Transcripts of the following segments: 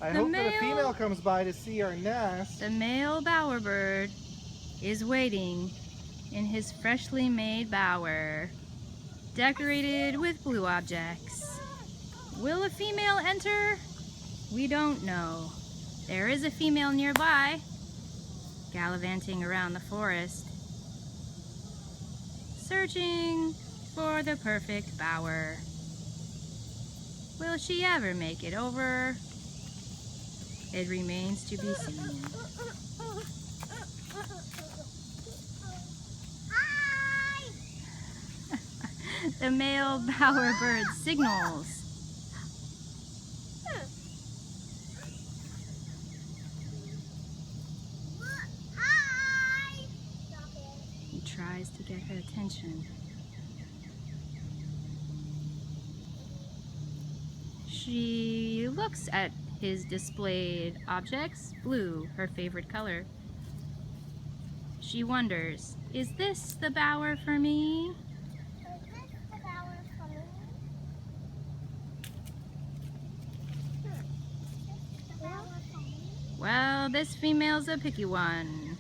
I hope that a female comes by to see our nest. The male bowerbird is waiting in his freshly made bower, decorated with blue objects. Will a female enter? We don't know. There is a female nearby, gallivanting around the forest, searching for the perfect bower. Will she ever make it over? It remains to be seen. Hi! The male bowerbird signals. Hi! He tries to get her attention. She looks at his displayed objects, blue, her favorite color. She wonders, is this the bower for me? Is this the bower for me? Is this the bower for me? Well, this female's a picky one.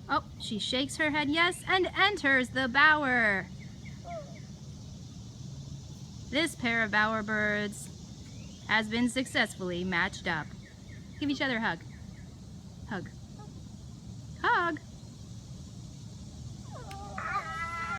Oh, she shakes her head yes and enters the bower. This pair of bowerbirds has been successfully matched up. Give each other a hug.